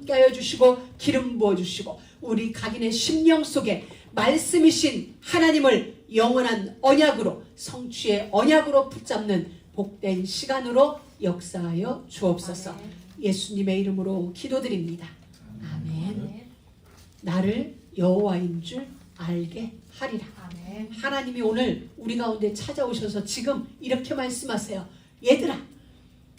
함께하여 주시고 기름 부어주시고 우리 각인의 심령 속에 말씀이신 하나님을 영원한 언약으로 성취의 언약으로 붙잡는 복된 시간으로 역사하여 주옵소서. 예수님의 이름으로 기도드립니다. 아멘. 나를 여호와인 줄 알게 하리라. 아멘. 하나님이 오늘 우리 가운데 찾아오셔서 지금 이렇게 말씀하세요. 얘들아,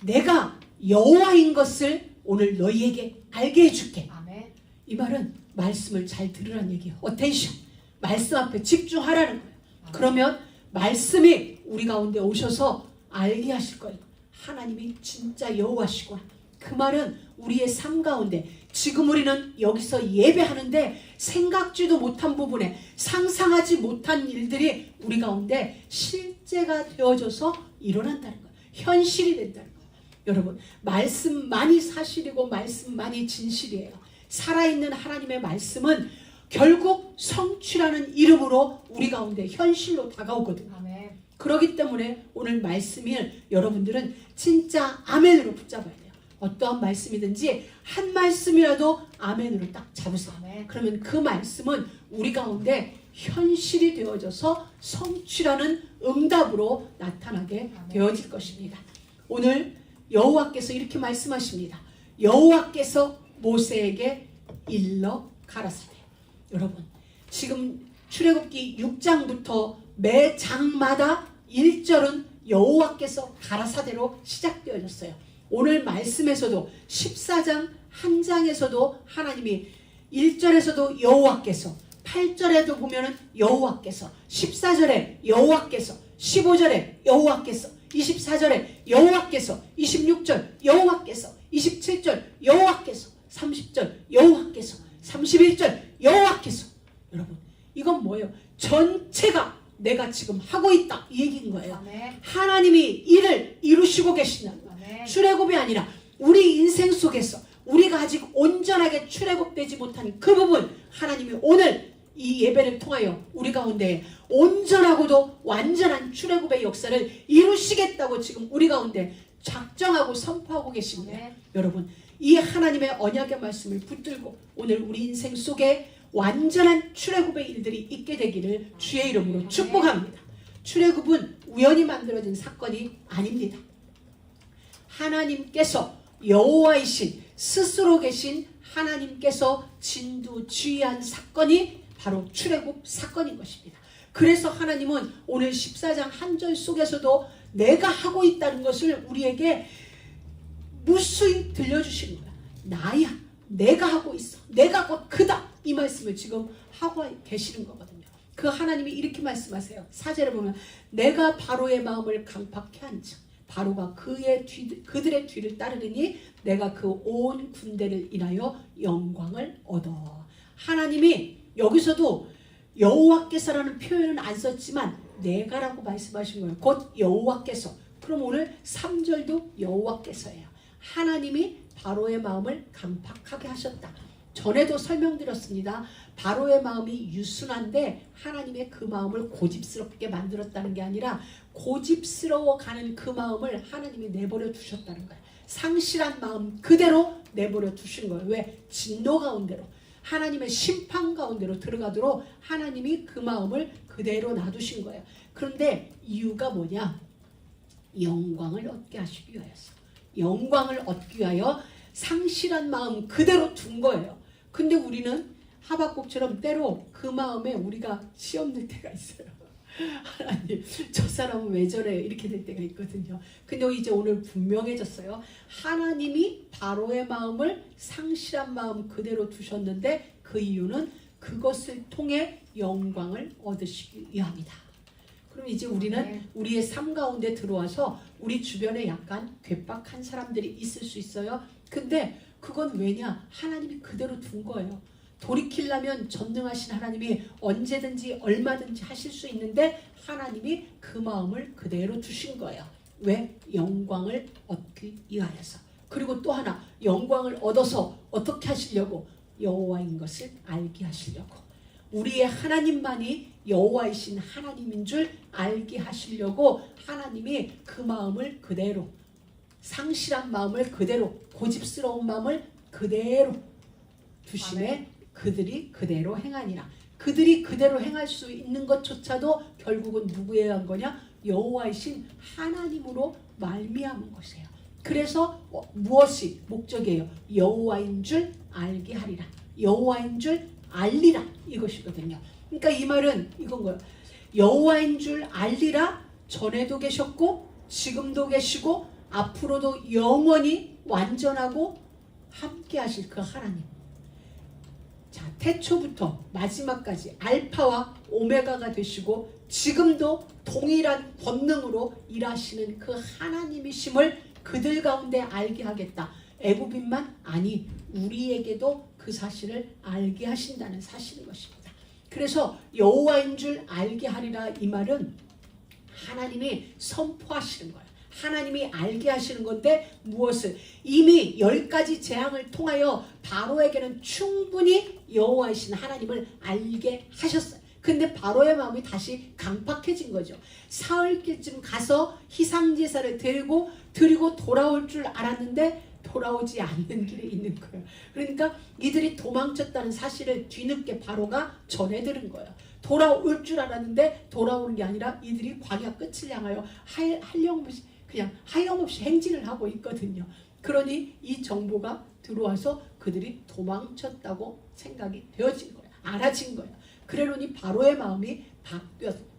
내가 여호와인 것을 오늘 너희에게 알게 해줄게. 아멘. 이 말은 말씀을 잘 들으라는 얘기예요. 어텐션. 말씀 앞에 집중하라는 거예요. 아멘. 그러면 말씀이 우리 가운데 오셔서 알게 하실 거예요. 하나님이 진짜 여호와시구나. 그 말은 우리의 삶 가운데 지금 우리는 여기서 예배하는데 생각지도 못한 부분에 상상하지 못한 일들이 우리 가운데 실제가 되어져서 일어난다는 거예요. 현실이 된다는 거예요. 여러분, 말씀만이 사실이고 말씀만이 진실이에요. 살아있는 하나님의 말씀은 결국 성취라는 이름으로 우리 가운데 현실로 다가오거든요. 아멘. 그렇기 때문에 오늘 말씀을 여러분들은 진짜 아멘으로 붙잡아야 돼요. 어떠한 말씀이든지 한 말씀이라도 아멘으로 딱 잡으세요. 아멘. 그러면 그 말씀은 우리 가운데 현실이 되어져서 성취라는 응답으로 나타나게 아멘. 되어질 것입니다. 오늘 여호와께서 이렇게 말씀하십니다. 여호와께서 모세에게 일러 가라사대. 여러분, 지금 출애굽기 6장부터 매 장마다 1절은 여호와께서 가라사대로 시작되어졌어요. 오늘 말씀에서도 14장 한 장에서도 하나님이 1절에서도 여호와께서, 8절에도 보면은 여호와께서, 14절에 여호와께서, 15절에 여호와께서, 24절에 여호와께서, 26절 여호와께서, 27절 여호와께서, 30절 여호와께서, 31절 여호와께서. 여러분, 이건 뭐예요? 전체가 내가 지금 하고 있다 이 얘기인 거예요. 아멘. 하나님이 일을 이루시고 계신다는 거예요. 아멘. 출애굽이 아니라 우리 인생 속에서 우리가 아직 온전하게 출애굽되지 못한 그 부분, 하나님이 오늘 이 예배를 통하여 우리 가운데 온전하고도 완전한 출애굽의 역사를 이루시겠다고 지금 우리 가운데 작정하고 선포하고 계십니다. 네. 여러분, 이 하나님의 언약의 말씀을 붙들고 오늘 우리 인생 속에 완전한 출애굽의 일들이 있게 되기를 주의 이름으로 축복합니다. 출애굽은 우연히 만들어진 사건이 아닙니다. 하나님께서 여호와이신 스스로 계신 하나님께서 진두지휘한 사건이 바로 출애굽 사건인 것입니다. 그래서 하나님은 오늘 14장 한 절 속에서도 내가 하고 있다는 것을 우리에게 무수히 들려주시는 거야. 나야, 내가 하고 있어, 내가 곧 그다, 이 말씀을 지금 하고 계시는 거거든요. 그 하나님이 이렇게 말씀하세요. 4절에 보면 내가 바로의 마음을 강팍케 한즉 바로가 그들의 뒤를 따르니 내가 그 온 군대를 인하여 영광을 얻어. 하나님이 여기서도 여호와께서라는 표현은 안 썼지만 내가라고 말씀하신 거예요. 곧 여호와께서. 그럼 오늘 3절도 여호와께서예요. 하나님이 바로의 마음을 강팍하게 하셨다. 전에도 설명드렸습니다. 바로의 마음이 유순한데 하나님의 그 마음을 고집스럽게 만들었다는 게 아니라 고집스러워가는 그 마음을 하나님이 내버려 두셨다는 거예요. 상실한 마음 그대로 내버려 두신 거예요. 왜? 진노 가운데로, 하나님의 심판 가운데로 들어가도록 하나님이 그 마음을 그대로 놔두신 거예요. 그런데 이유가 뭐냐? 영광을 얻게 하시기 위하여서. 영광을 얻기 위하여 상실한 마음 그대로 둔 거예요. 근데 우리는 하박국처럼 때로 그 마음에 우리가 시험 낼 때가 있어요. 하나님, 저 사람은 왜 저래? 이렇게 될 때가 있거든요. 근데 이제 오늘 분명해졌어요. 하나님이 바로의 마음을 상실한 마음 그대로 두셨는데 그 이유는 그것을 통해 영광을 얻으시기 위함이다. 그럼 이제 우리는 우리의 삶 가운데 들어와서 우리 주변에 약간 괴팍한 사람들이 있을 수 있어요. 근데 그건 왜냐? 하나님이 그대로 둔 거예요. 돌이키려면 전능하신 하나님이 언제든지 얼마든지 하실 수 있는데 하나님이 그 마음을 그대로 두신 거예요. 왜? 영광을 얻기 위하여서. 그리고 또 하나, 영광을 얻어서 어떻게 하시려고? 여호와인 것을 알게 하시려고. 우리의 하나님만이 여호와이신 하나님인 줄 알게 하시려고 하나님이 그 마음을 그대로, 상실한 마음을 그대로, 고집스러운 마음을 그대로 두심에 그들이 그대로 행하니라. 그들이 그대로 행할 수 있는 것조차도 결국은 누구에 의한 거냐? 여호와이신 하나님으로 말미암은 것이에요. 그래서 무엇이 목적이에요? 여호와인 줄 알게 하리라. 여호와인 줄 알리라. 이것이거든요. 그러니까 이 말은 이건 거예요. 여호와인 줄 알리라. 전에도 계셨고 지금도 계시고 앞으로도 영원히 완전하고 함께 하실 그 하나님. 자, 태초부터 마지막까지 알파와 오메가가 되시고 지금도 동일한 권능으로 일하시는 그 하나님이심을 그들 가운데 알게 하겠다. 애굽인만 아니 우리에게도 그 사실을 알게 하신다는 사실인 것입니다. 그래서 여호와인 줄 알게 하리라 이 말은 하나님이 선포하시는 거예요. 하나님이 알게 하시는 건데 무엇을? 이미 10가지 재앙을 통하여 바로에게는 충분히 여호와이신 하나님을 알게 하셨어요. 근데 바로의 마음이 다시 강팍해진 거죠. 사흘길쯤 가서 희상제사를 드리고 돌아올 줄 알았는데 돌아오지 않는 길에 있는 거예요. 그러니까 이들이 도망쳤다는 사실을 뒤늦게 바로가 전해 들은 거예요. 돌아올 줄 알았는데 돌아오는 게 아니라 이들이 광야 끝을 향하여 그냥 하염없이 행진을 하고 있거든요. 그러니 이 정보가 들어와서 그들이 도망쳤다고 생각이 되어진 거예요. 알아진 거예요. 그러니 바로의 마음이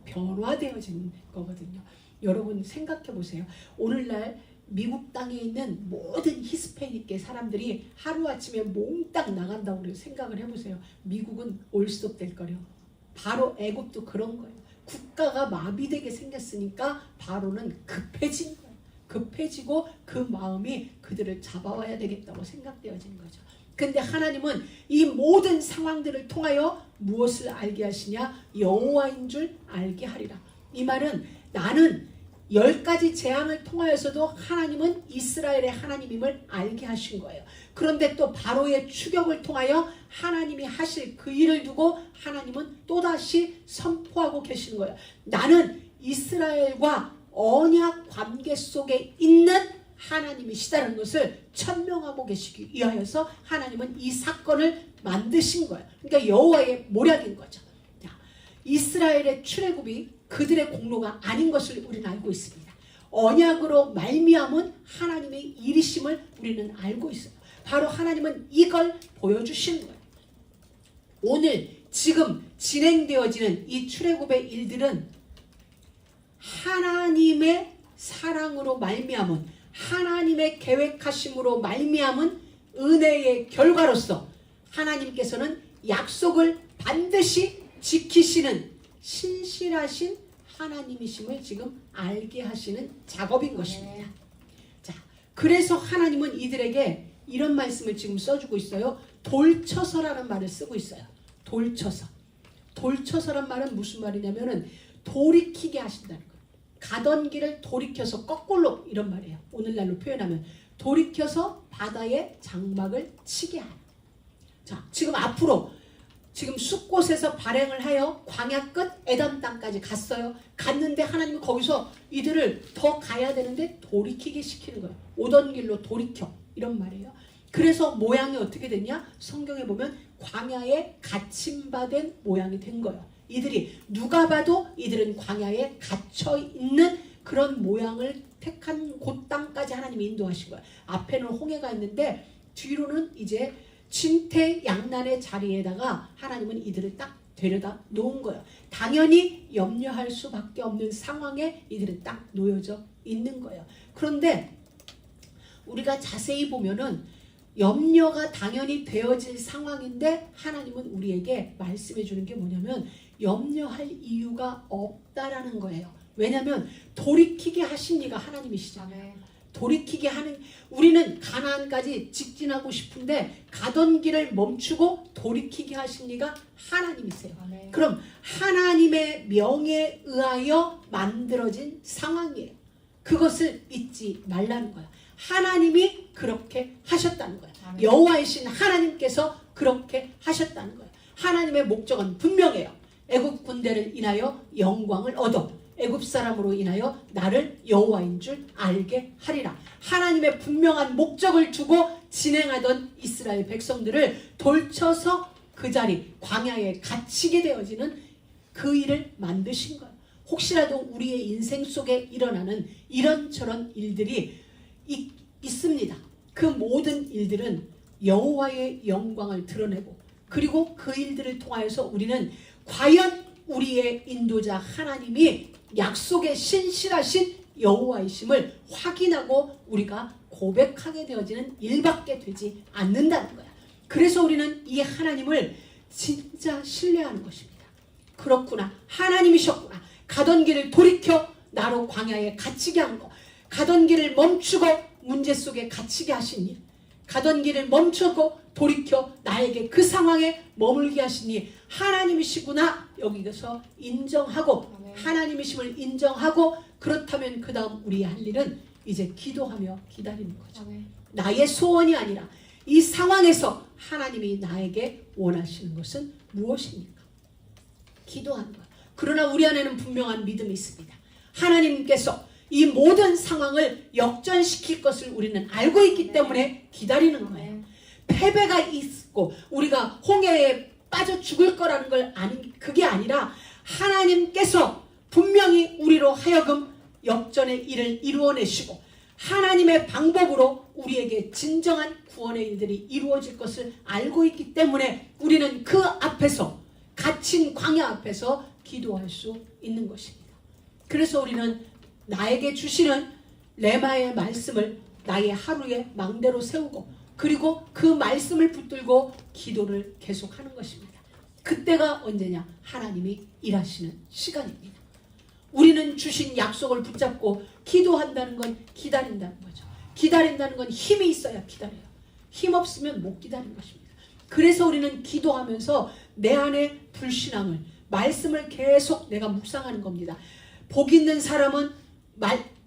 변화되어진 거거든요. 여러분 생각해 보세요. 오늘날 미국 땅에 있는 모든 히스패닉계 사람들이 하루아침에 몽땅 나간다고 생각을 해보세요. 미국은 올스톱될 거예요. 바로 애굽도 그런 거예요. 국가가 마비되게 생겼으니까 바로는 급해진 거예요. 급해지고 그 마음이 그들을 잡아와야 되겠다고 생각되어진 거죠. 근데 하나님은 이 모든 상황들을 통하여 무엇을 알게 하시냐? 여호와인 줄 알게 하리라. 이 말은 나는 10가지 재앙을 통하여서도 하나님은 이스라엘의 하나님임을 알게 하신 거예요. 그런데 또 바로의 추격을 통하여 하나님이 하실 그 일을 두고 하나님은 또다시 선포하고 계시는 거예요. 나는 이스라엘과 언약 관계 속에 있는 하나님이시다는 것을 천명하고 계시기 위하여서 하나님은 이 사건을 만드신 거예요. 그러니까 여호와의 모략인 거죠. 자, 이스라엘의 출애굽이 그들의 공로가 아닌 것을 우리는 알고 있습니다. 언약으로 말미암은 하나님의 일이심을 우리는 알고 있어요. 바로 하나님은 이걸 보여주시는 거예요. 오늘 지금 진행되어지는 이 출애굽의 일들은 하나님의 사랑으로 말미암은 하나님의 계획하심으로 말미암은 은혜의 결과로서 하나님께서는 약속을 반드시 지키시는 신실하신 하나님이심을 지금 알게 하시는 작업인 것입니다. 자, 그래서 하나님은 이들에게 이런 말씀을 지금 써주고 있어요. 돌쳐서라는 말을 쓰고 있어요. 돌쳐서. 돌쳐서란 말은 무슨 말이냐면은 돌이키게 하신다는 거예요. 가던 길을 돌이켜서 거꾸로 이런 말이에요. 오늘날로 표현하면 돌이켜서 바다에 장막을 치게 하는. 자, 지금 앞으로 지금 숲곳에서 발행을 하여 광야 끝 에담 땅까지 갔어요. 갔는데 하나님은 거기서 이들을 더 가야 되는데 돌이키게 시키는 거예요. 오던 길로 돌이켜 이런 말이에요. 그래서 모양이 어떻게 됐냐? 성경에 보면 광야에 갇힘받은 모양이 된 거예요. 이들이 누가 봐도 이들은 광야에 갇혀 있는 그런 모양을 택한 곳 땅까지 하나님이 인도하신 거예요. 앞에는 홍해가 있는데 뒤로는 이제 진퇴양난의 자리에다가 하나님은 이들을 딱 데려다 놓은 거예요. 당연히 염려할 수밖에 없는 상황에 이들은 딱 놓여져 있는 거예요. 그런데 우리가 자세히 보면은 염려가 당연히 되어질 상황인데 하나님은 우리에게 말씀해 주는 게 뭐냐면 염려할 이유가 없다라는 거예요. 왜냐하면 돌이키게 하신 이가 하나님이시잖아요. 돌이키게 하는, 우리는 가나안까지 직진하고 싶은데 가던 길을 멈추고 돌이키게 하신 이가 하나님이세요. 그럼 하나님의 명에 의하여 만들어진 상황이에요. 그것을 잊지 말라는 거야. 하나님이 그렇게 하셨다는 거야. 여호와이신 하나님께서 그렇게 하셨다는 거야. 하나님의 목적은 분명해요. 애국 군대를 인하여 영광을 얻어 애굽 사람으로 인하여 나를 여호와인 줄 알게 하리라. 하나님의 분명한 목적을 두고 진행하던 이스라엘 백성들을 돌쳐서 그 자리 광야에 갇히게 되어지는 그 일을 만드신 거예요. 혹시라도 우리의 인생 속에 일어나는 이런저런 일들이 있습니다. 그 모든 일들은 여호와의 영광을 드러내고, 그리고 그 일들을 통하여서 우리는 과연 우리의 인도자 하나님이 약속의 신실하신 여호와이심을 확인하고 우리가 고백하게 되어지는 일밖에 되지 않는다는 거야. 그래서 우리는 이 하나님을 진짜 신뢰하는 것입니다. 그렇구나, 하나님이셨구나. 가던 길을 돌이켜 나로 광야에 갇히게 한 거, 가던 길을 멈추고 문제 속에 갇히게 하신 일, 가던 길을 멈추고 돌이켜 나에게 그 상황에 머물게 하신 일, 하나님이시구나. 여기서 인정하고, 하나님이심을 인정하고, 그렇다면 그 다음 우리 할 일은 이제 기도하며 기다리는 거죠. 나의 소원이 아니라 이 상황에서 하나님이 나에게 원하시는 것은 무엇입니까? 기도하는 거예요. 그러나 우리 안에는 분명한 믿음이 있습니다. 하나님께서 이 모든 상황을 역전시킬 것을 우리는 알고 있기 때문에 기다리는 거예요. 패배가 있고 우리가 홍해에 빠져 죽을 거라는 걸 그게 아니라 하나님께서 분명히 우리로 하여금 역전의 일을 이루어내시고 하나님의 방법으로 우리에게 진정한 구원의 일들이 이루어질 것을 알고 있기 때문에 우리는 그 앞에서, 갇힌 광야 앞에서 기도할 수 있는 것입니다. 그래서 우리는 나에게 주시는 레마의 말씀을 나의 하루의 망대로 세우고, 그리고 그 말씀을 붙들고 기도를 계속하는 것입니다. 그때가 언제냐? 하나님이 일하시는 시간입니다. 우리는 주신 약속을 붙잡고 기도한다는 건 기다린다는 거죠. 기다린다는 건 힘이 있어야 기다려요. 힘 없으면 못 기다리는 것입니다. 그래서 우리는 기도하면서 내 안에 불신앙을, 말씀을 계속 내가 묵상하는 겁니다. 복 있는 사람은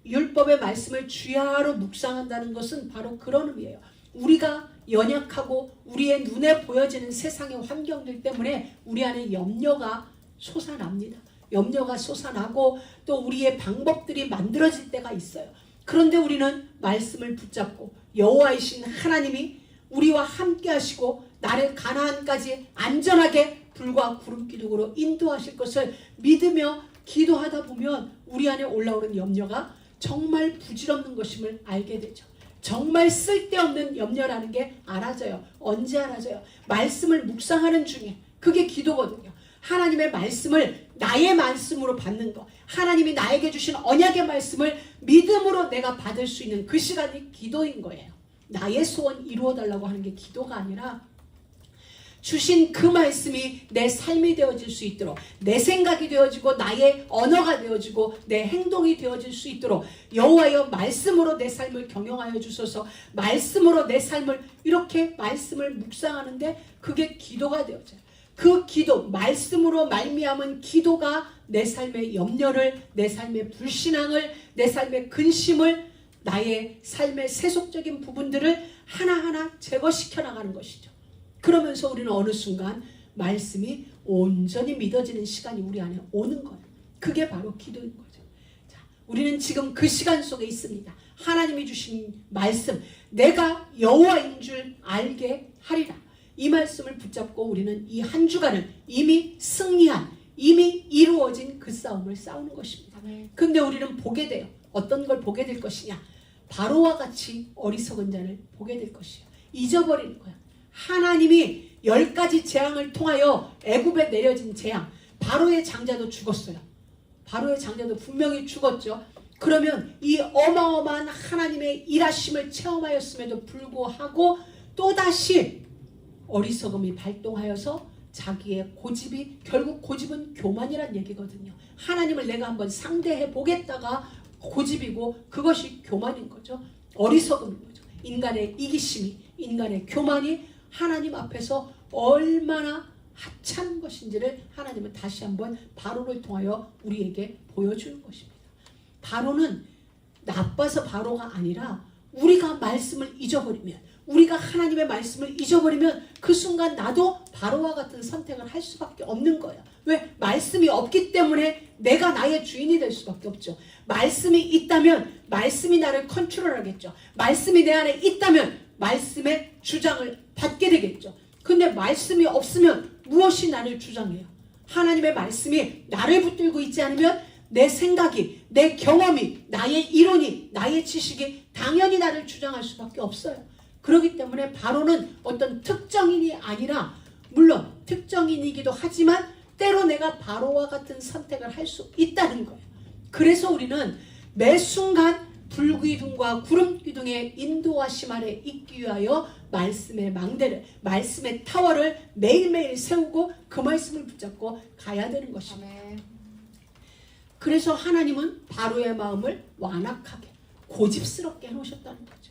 율법의 말씀을 주야로 묵상한다는 것은 바로 그런 의미예요. 우리가 연약하고 우리의 눈에 보여지는 세상의 환경들 때문에 우리 안에 염려가 솟아납니다. 염려가 솟아나고 또 우리의 방법들이 만들어질 때가 있어요. 그런데 우리는 말씀을 붙잡고 여호와이신 하나님이 우리와 함께 하시고 나를 가나안까지 안전하게 불과 구름 기둥으로 인도하실 것을 믿으며 기도하다 보면 우리 안에 올라오는 염려가 정말 부질없는 것임을 알게 되죠. 정말 쓸데없는 염려라는 게 알아져요. 언제 알아져요? 말씀을 묵상하는 중에. 그게 기도거든요. 하나님의 말씀을 나의 말씀으로 받는 것, 하나님이 나에게 주신 언약의 말씀을 믿음으로 내가 받을 수 있는 그 시간이 기도인 거예요. 나의 소원 이루어달라고 하는 게 기도가 아니라 주신 그 말씀이 내 삶이 되어질 수 있도록, 내 생각이 되어지고 나의 언어가 되어지고 내 행동이 되어질 수 있도록 여호와여 말씀으로 내 삶을 경영하여 주소서. 말씀으로 내 삶을, 이렇게 말씀을 묵상하는데 그게 기도가 되어져요. 그 기도, 말씀으로 말미암은 기도가 내 삶의 염려를, 내 삶의 불신앙을, 내 삶의 근심을, 나의 삶의 세속적인 부분들을 하나하나 제거시켜 나가는 것이죠. 그러면서 우리는 어느 순간 말씀이 온전히 믿어지는 시간이 우리 안에 오는 거예요. 그게 바로 기도인 거죠. 자, 우리는 지금 그 시간 속에 있습니다. 하나님이 주신 말씀, 내가 여호와인 줄 알게 하리라. 이 말씀을 붙잡고 우리는 이 한 주간을 이미 승리한, 이미 이루어진 그 싸움을 싸우는 것입니다. 근데 우리는 보게 돼요. 어떤 걸 보게 될 것이냐? 바로와 같이 어리석은 자를 보게 될 것이에요. 잊어버리는 거야. 하나님이 10가지 재앙을 통하여 애굽에 내려진 재앙, 바로의 장자도 죽었어요. 바로의 장자도 분명히 죽었죠. 그러면 이 어마어마한 하나님의 일하심을 체험하였음에도 불구하고 또다시 어리석음이 발동하여서 자기의 고집이, 결국 고집은 교만이란 얘기거든요. 하나님을 내가 한번 상대해 보겠다가 고집이고 그것이 교만인 거죠. 어리석음인 거죠. 인간의 이기심이, 인간의 교만이 하나님 앞에서 얼마나 하찮은 것인지를 하나님은 다시 한번 바로를 통하여 우리에게 보여주는 것입니다. 바로는 나빠서 바로가 아니라 우리가 말씀을 잊어버리면, 우리가 하나님의 말씀을 잊어버리면 그 순간 나도 바로와 같은 선택을 할 수밖에 없는 거예요. 왜? 말씀이 없기 때문에 내가 나의 주인이 될 수밖에 없죠. 말씀이 있다면 말씀이 나를 컨트롤하겠죠. 말씀이 내 안에 있다면 말씀의 주장을 받게 되겠죠. 근데 말씀이 없으면 무엇이 나를 주장해요? 하나님의 말씀이 나를 붙들고 있지 않으면 내 생각이, 내 경험이, 나의 이론이, 나의 지식이 당연히 나를 주장할 수밖에 없어요. 그렇기 때문에 바로는 어떤 특정인이 아니라, 물론 특정인이기도 하지만 때로 내가 바로와 같은 선택을 할 수 있다는 거예요. 그래서 우리는 매 순간 불기둥과 구름기둥의 인도하심 아래 있기 위하여 말씀의 망대를, 말씀의 타워를 매일매일 세우고 그 말씀을 붙잡고 가야 되는 것입니다. 그래서 하나님은 바로의 마음을 완악하게, 고집스럽게 해놓으셨다는 거죠.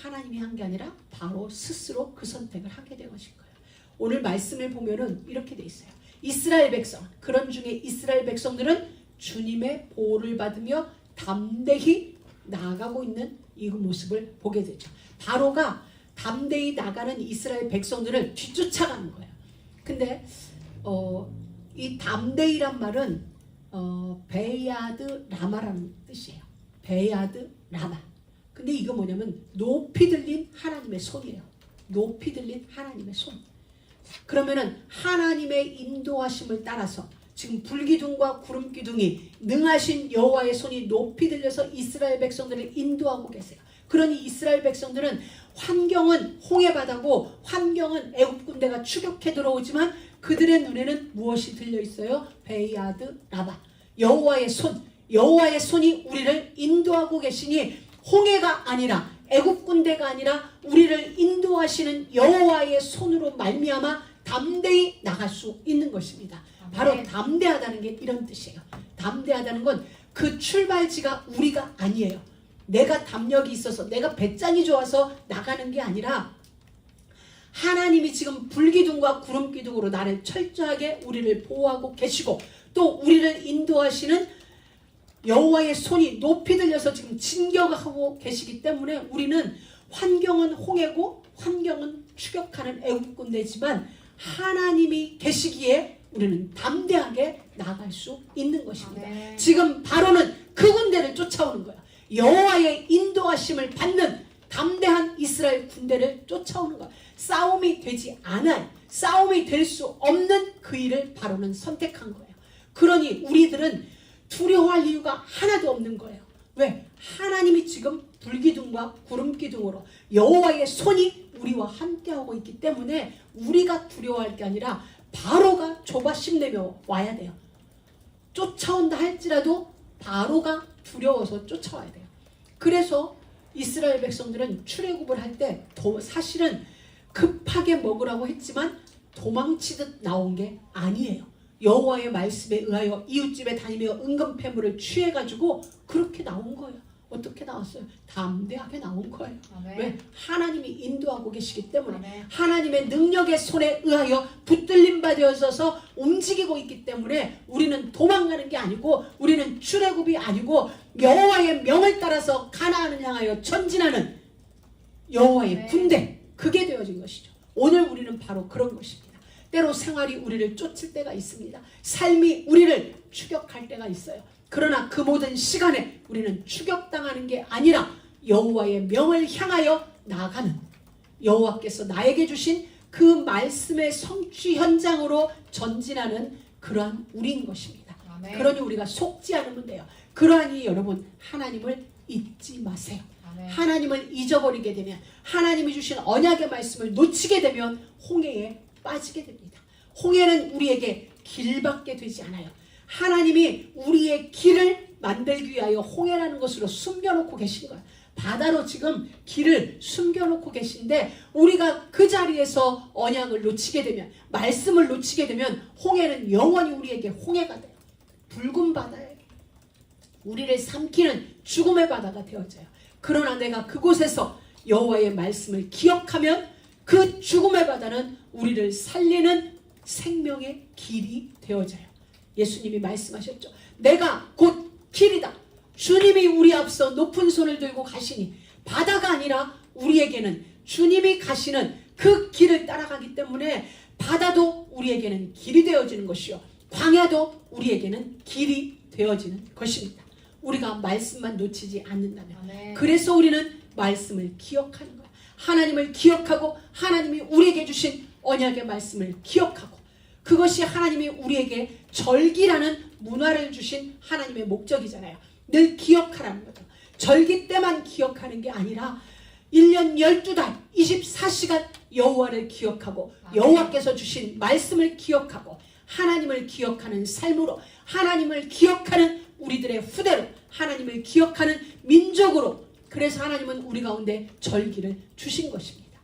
하나님이 한 게 아니라 바로 스스로 그 선택을 하게 된 것인 거예요. 오늘 말씀을 보면은 이렇게 돼 있어요. 이스라엘 백성, 그런 중에 이스라엘 백성들은 주님의 보호를 받으며 담대히 나아가고 있는 이 모습을 보게 되죠. 바로가 담대히 나가는 이스라엘 백성들을 뒤쫓아가는 거예요. 근데 이 담대히란 말은 베야드 라마라는 뜻이에요. 베야드 라마. 근데 이거 뭐냐면 높이 들린 하나님의 손이에요. 높이 들린 하나님의 손. 그러면은 하나님의 인도하심을 따라서 지금 불기둥과 구름기둥이 능하신 여호와의 손이 높이 들려서 이스라엘 백성들을 인도하고 계세요. 그러니 이스라엘 백성들은 환경은 홍해바다고 환경은 애굽 군대가 추격해 들어오지만 그들의 눈에는 무엇이 들려 있어요? 베야드 라바. 여호와의 손, 여호와의 손이 우리를 인도하고 계시니 홍해가 아니라 애굽 군대가 아니라 우리를 인도하시는 여호와의 손으로 말미암아 담대히 나갈 수 있는 것입니다. 바로 담대하다는 게 이런 뜻이에요. 담대하다는 건 그 출발지가 우리가 아니에요. 내가 담력이 있어서 내가 배짱이 좋아서 나가는 게 아니라 하나님이 지금 불기둥과 구름기둥으로 나를 철저하게 우리를 보호하고 계시고 또 우리를 인도하시는 여호와의 손이 높이 들려서 지금 진격하고 계시기 때문에 우리는 환경은 홍해고 환경은 추격하는 애굽 군대지만 하나님이 계시기에 우리는 담대하게 나아갈 수 있는 것입니다. 아멘. 지금 바로는 그 군대를 쫓아오는 거야. 여호와의 인도하심을 받는 담대한 이스라엘 군대를 쫓아오는 거야. 싸움이 되지 않아요. 싸움이 될 수 없는 그 일을 바로는 선택한 거예요. 그러니 우리들은 두려워할 이유가 하나도 없는 거예요. 왜? 하나님이 지금 불기둥과 구름기둥으로 여호와의 손이 우리와 함께하고 있기 때문에 우리가 두려워할 게 아니라 바로가 조바심 내며 와야 돼요. 쫓아온다 할지라도 바로가 두려워서 쫓아와야 돼요. 그래서 이스라엘 백성들은 출애굽을 할 때 사실은 급하게 먹으라고 했지만 도망치듯 나온 게 아니에요. 여호와의 말씀에 의하여 이웃집에 다니며 은금패물을 취해가지고 그렇게 나온 거예요. 어떻게 나왔어요? 담대하게 나온 거예요. 아멘. 왜? 하나님이 인도하고 계시기 때문에 아멘. 하나님의 능력의 손에 의하여 붙들림 받아서 움직이고 있기 때문에 우리는 도망가는 게 아니고 우리는 출애굽이 아니고 여호와의 명을 따라서 가나안을 향하여 전진하는 여호와의 아멘. 군대, 그게 되어진 것이죠. 오늘 우리는 바로 그런 것입니다. 때로 생활이 우리를 쫓을 때가 있습니다. 삶이 우리를 추격할 때가 있어요. 그러나 그 모든 시간에 우리는 추격당하는 게 아니라 여호와의 명을 향하여 나아가는 여호와께서 나에게 주신 그 말씀의 성취 현장으로 전진하는 그러한 우리인 것입니다. 아멘. 그러니 우리가 속지 않으면 돼요. 그러하니 여러분 하나님을 잊지 마세요. 아멘. 하나님을 잊어버리게 되면 하나님이 주신 언약의 말씀을 놓치게 되면 홍해에 빠지게 됩니다. 홍해는 우리에게 길밖에 되지 않아요. 하나님이 우리의 길을 만들기 위하여 홍해라는 것으로 숨겨놓고 계신 거예요. 바다로 지금 길을 숨겨놓고 계신데 우리가 그 자리에서 언약을 놓치게 되면 말씀을 놓치게 되면 홍해는 영원히 우리에게 홍해가 돼요. 붉은 바다에 우리를 삼키는 죽음의 바다가 되어져요. 그러나 내가 그곳에서 여호와의 말씀을 기억하면 그 죽음의 바다는 우리를 살리는 생명의 길이 되어져요. 예수님이 말씀하셨죠. 내가 곧 길이다. 주님이 우리 앞서 높은 손을 들고 가시니 바다가 아니라 우리에게는 주님이 가시는 그 길을 따라가기 때문에 바다도 우리에게는 길이 되어지는 것이요, 광야도 우리에게는 길이 되어지는 것입니다. 우리가 말씀만 놓치지 않는다면. 그래서 우리는 말씀을 기억하는 거예요. 하나님을 기억하고 하나님이 우리에게 주신 언약의 말씀을 기억하고, 그것이 하나님이 우리에게 절기라는 문화를 주신 하나님의 목적이잖아요. 늘 기억하라는 거죠. 절기 때만 기억하는 게 아니라 1년 12달 24시간 여호와를 기억하고 여호와께서 주신 말씀을 기억하고 하나님을 기억하는 삶으로, 하나님을 기억하는 우리들의 후대로, 하나님을 기억하는 민족으로, 그래서 하나님은 우리 가운데 절기를 주신 것입니다.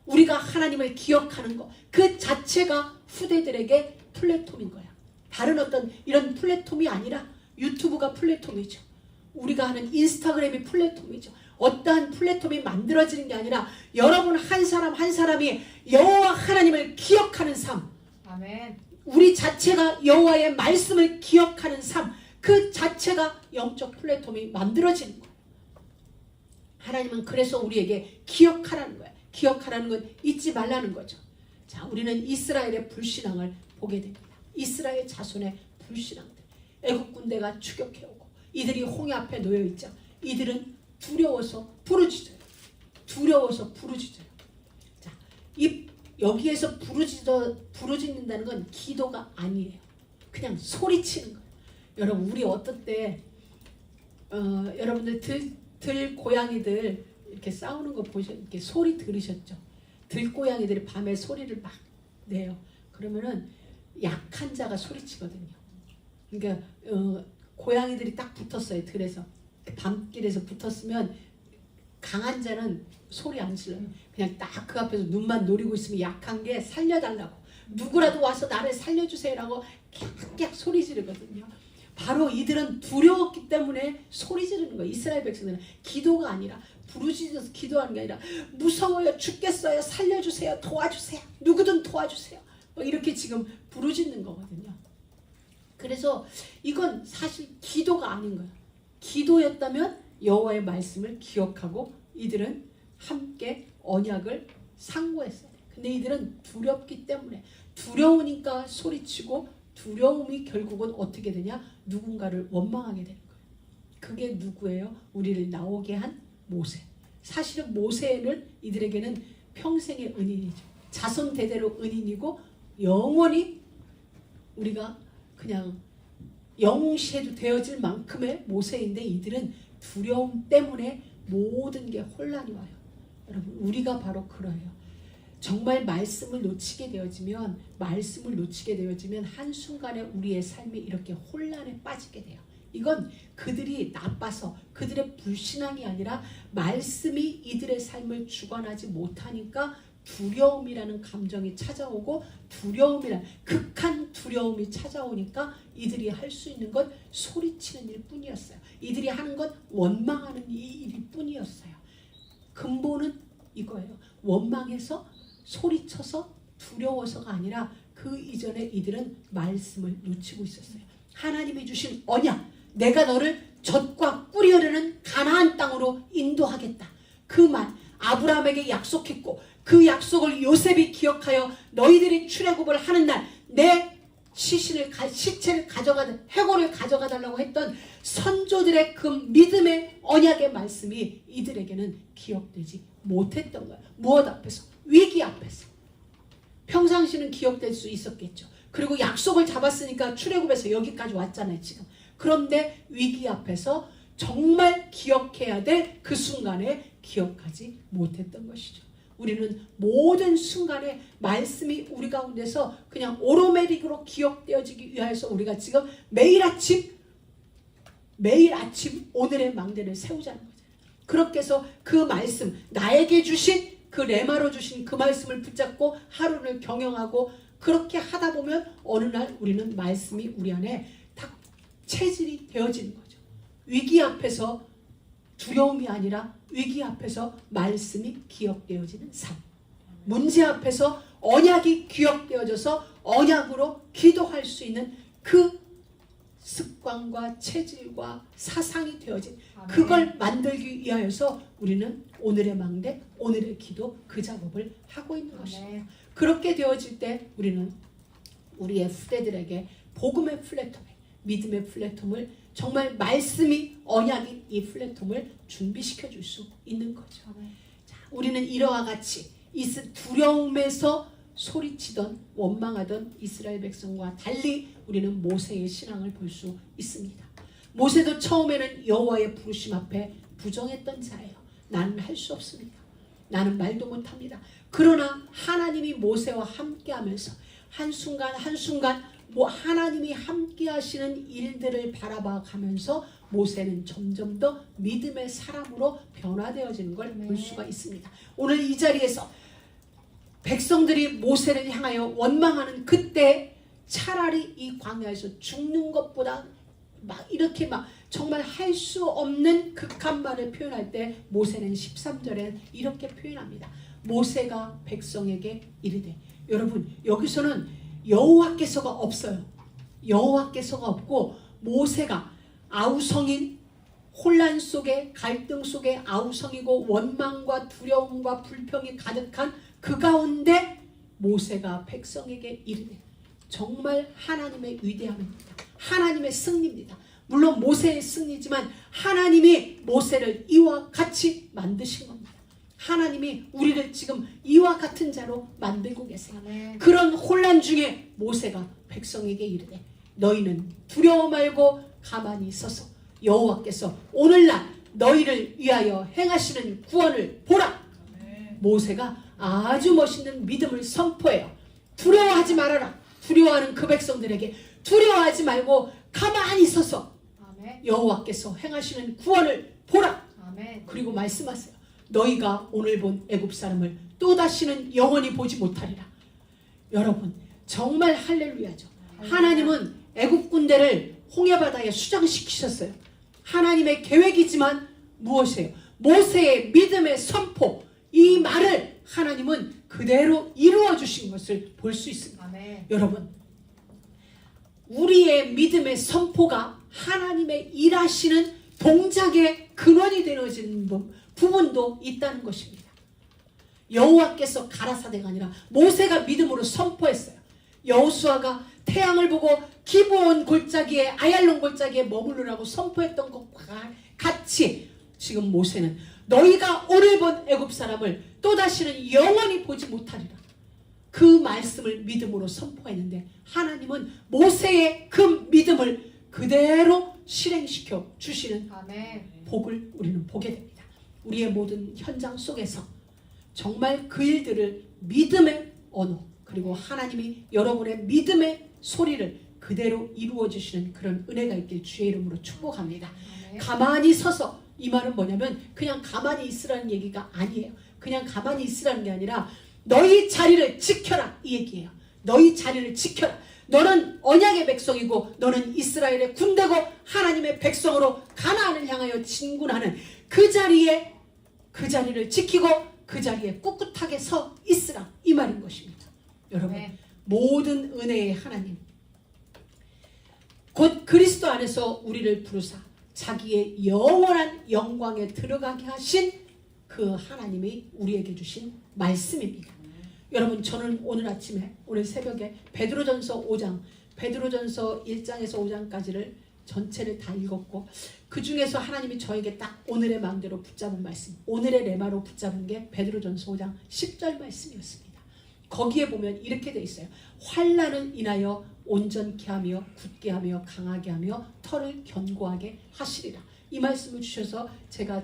우리가 하나님을 기억하는 것 그 자체가 후대들에게 플랫폼인 거야. 다른 어떤 이런 플랫폼이 아니라 유튜브가 플랫폼이죠. 우리가 하는 인스타그램이 플랫폼이죠. 어떠한 플랫폼이 만들어지는 게 아니라 여러분 한 사람 한 사람이 여호와 하나님을 기억하는 삶, 아멘. 우리 자체가 여호와의 말씀을 기억하는 삶, 그 자체가 영적 플랫폼이 만들어지는 거예요. 하나님은 그래서 우리에게 기억하라는 거예요. 기억하라는 건 잊지 말라는 거죠. 자, 우리는 이스라엘의 불신앙을 보게 됩니다. 이스라엘 자손의 불신앙들, 애국 군대가 추격해오고 이들이 홍해 앞에 놓여 있죠. 이들은 두려워서 부르짖어요. 두려워서 부르짖어요. 자, 여기에서 부르짖는다는 건 기도가 아니에요. 그냥 소리치는 거예요. 여러분, 우리 어떨 때 여러분들 들고양이들 이렇게 싸우는 거 이렇게 소리 들으셨죠? 들고양이들이 밤에 소리를 막 내요. 그러면은 약한 자가 소리치거든요. 그러니까 고양이들이 딱 붙었어요. 들에서 밤길에서 붙었으면 강한 자는 소리 안 질러요. 그냥 딱 그 앞에서 눈만 노리고 있으면 약한 게 살려달라고, 누구라도 와서 나를 살려주세요라고 깍깍 소리 지르거든요. 바로 이들은 두려웠기 때문에 소리 지르는 거예요. 이스라엘 백성들은 기도가 아니라, 부르짖어서 기도하는 게 아니라 무서워요, 죽겠어요, 살려주세요, 도와주세요, 누구든 도와주세요, 이렇게 지금 부르짖는 거거든요. 그래서 이건 사실 기도가 아닌 거예요. 기도였다면 여호와의 말씀을 기억하고 이들은 함께 언약을 상고했어요. 근데 이들은 두렵기 때문에, 두려우니까 소리치고, 두려움이 결국은 어떻게 되냐? 누군가를 원망하게 되는 거예요. 그게 누구예요? 우리를 나오게 한 모세. 사실은 모세는 이들에게는 평생의 은인이죠. 자손 대대로 은인이고 영원히 우리가 그냥 영웅시해도 되어질 만큼의 모세인데, 이들은 두려움 때문에 모든 게 혼란이 와요. 여러분, 우리가 바로 그러해요. 정말 말씀을 놓치게 되어지면 한순간에 우리의 삶이 이렇게 혼란에 빠지게 돼요. 이건 그들이 나빠서, 그들의 불신앙이 아니라 말씀이 이들의 삶을 주관하지 못하니까 두려움이라는 감정이 찾아오고, 두려움이란 극한 두려움이 찾아오니까 이들이 할 수 있는 건 소리치는 일뿐이었어요. 이들이 하는 건 원망하는 일일 뿐이었어요. 근본은 이거예요. 원망해서 소리쳐서 두려워서가 아니라 그 이전에 이들은 말씀을 놓치고 있었어요. 하나님이 주신 언약, 내가 너를 젖과 꿀이 흐르는 가나안 땅으로 인도하겠다. 그 말 아브라함에게 약속했고, 그 약속을 요셉이 기억하여 너희들이 출애굽을 하는 날 내 시체를 해골을 가져가 달라고 했던 선조들의 그 믿음의 언약의 말씀이 이들에게는 기억되지 못했던 거예요. 무엇 앞에서? 위기 앞에서. 평상시는 기억될 수 있었겠죠. 그리고 약속을 잡았으니까 출애굽에서 여기까지 왔잖아요, 지금. 그런데 위기 앞에서 정말 기억해야 될 그 순간에 기억하지 못했던 것이죠. 우리는 모든 순간에 말씀이 우리 가운데서 그냥 오토매틱으로 기억되어지기 위해서 우리가 지금 매일 아침 오늘의 망대를 세우자는 거죠. 그렇게 해서 그 말씀, 나에게 주신 그 레마로 주신 그 말씀을 붙잡고 하루를 경영하고, 그렇게 하다 보면 어느 날 우리는 말씀이 우리 안에 딱 체질이 되어지는 거죠. 위기 앞에서 두려움이 아니라 위기 앞에서 말씀이 기억되어지는 삶. 문제 앞에서 언약이 기억되어져서 언약으로 기도할 수 있는 그 습관과 체질과 사상이 되어진 아멘. 그걸 만들기 위하여서 우리는 오늘의 망대, 오늘의 기도 그 작업을 하고 있는 것입니다. 아멘. 그렇게 되어질 때 우리는 우리의 후대들에게 복음의 플랫폼, 믿음의 플랫폼을 정말 말씀이 언약인 이 플랫폼을 준비시켜 줄 수 있는 거죠. 아멘. 자, 우리는 이러와 같이 두려움에서 소리치던 원망하던 이스라엘 백성과 달리 우리는 모세의 신앙을 볼 수 있습니다. 모세도 처음에는 여호와의 부르심 앞에 부정했던 자예요. 나는 할 수 없습니다. 나는 말도 못합니다. 그러나 하나님이 모세와 함께하면서 한순간 한순간 하나님이 함께하시는 일들을 바라봐 가면서 모세는 점점 더 믿음의 사람으로 변화되어지는 걸 볼 수가 있습니다. 오늘 이 자리에서 백성들이 모세를 향하여 원망하는 그때 차라리 이 광야에서 죽는 것보다 이렇게 정말 할 수 없는 극한 말을 표현할 때 모세는 13절에 이렇게 표현합니다. 모세가 백성에게 이르되, 여러분 여기서는 여호와께서가 없어요. 여호와께서가 없고 모세가 아우성인 혼란 속에 갈등 속에 아우성이고 원망과 두려움과 불평이 가득한 그 가운데 모세가 백성에게 이르되, 정말 하나님의 위대함입니다. 하나님의 승리입니다. 물론 모세의 승리지만 하나님이 모세를 이와 같이 만드신 겁니다. 하나님이 우리를 지금 이와 같은 자로 만들고 계세요. 아멘. 그런 혼란 중에 모세가 백성에게 이르되, 너희는 두려워 말고 가만히 있어서 여호와께서 오늘날 너희를 위하여 행하시는 구원을 보라. 모세가 아주 멋있는 믿음을 선포해요. 두려워하지 말아라. 두려워하는 그 백성들에게 두려워하지 말고 가만히 있어서 아멘. 여호와께서 행하시는 구원을 보라. 아멘. 그리고 말씀하세요. 너희가 오늘 본 애굽 사람을 또다시는 영원히 보지 못하리라. 여러분 정말 할렐루야죠. 하나님은 애굽 군대를 홍해바다에 수장시키셨어요. 하나님의 계획이지만 무엇이에요? 모세의 믿음의 선포, 이 말을 하나님은 그대로 이루어 주신 것을 볼 수 있습니다. 아멘. 여러분 우리의 믿음의 선포가 하나님의 일하시는 동작의 근원이 되어지는 부분도 있다는 것입니다. 여호와께서 가라사대가 아니라 모세가 믿음으로 선포했어요. 여호수아가 태양을 보고 기브온 골짜기에 아얄론 골짜기에 머무르라고 선포했던 것과 같이 지금 모세는 너희가 오늘 본 애굽 사람을 또다시는 영원히 보지 못하리라. 그 말씀을 믿음으로 선포했는데 하나님은 모세의 그 믿음을 그대로 실행시켜 주시는 아멘. 복을 우리는 보게 됩니다. 우리의 모든 현장 속에서 정말 그 일들을 믿음의 언어, 그리고 하나님이 여러분의 믿음의 소리를 그대로 이루어 주시는 그런 은혜가 있길 주의 이름으로 축복합니다. 아멘. 가만히 서서, 이 말은 뭐냐면 그냥 가만히 있으라는 얘기가 아니에요. 그냥 가만히 있으라는 게 아니라 너희 자리를 지켜라 이 얘기예요. 너희 자리를 지켜라. 너는 언약의 백성이고 너는 이스라엘의 군대고 하나님의 백성으로 가나안을 향하여 진군하는 그 자리를 지키고 그 자리에 꿋꿋하게 서 있으라 이 말인 것입니다. 여러분 네. 모든 은혜의 하나님 곧 그리스도 안에서 우리를 부르사 자기의 영원한 영광에 들어가게 하신 그 하나님이 우리에게 주신 말씀입니다. 여러분 저는 오늘 아침에 오늘 새벽에 베드로전서 5장 베드로전서 1장에서 5장까지를 전체를 다 읽었고 그 중에서 하나님이 저에게 딱 오늘의 마음대로 붙잡은 말씀, 오늘의 레마로 붙잡은 게 베드로전서 5장 10절 말씀이었습니다. 거기에 보면 이렇게 돼 있어요. 환난을 인하여 온전케 하며 굳게 하며 강하게 하며 털을 견고하게 하시리라. 이 말씀을 주셔서 제가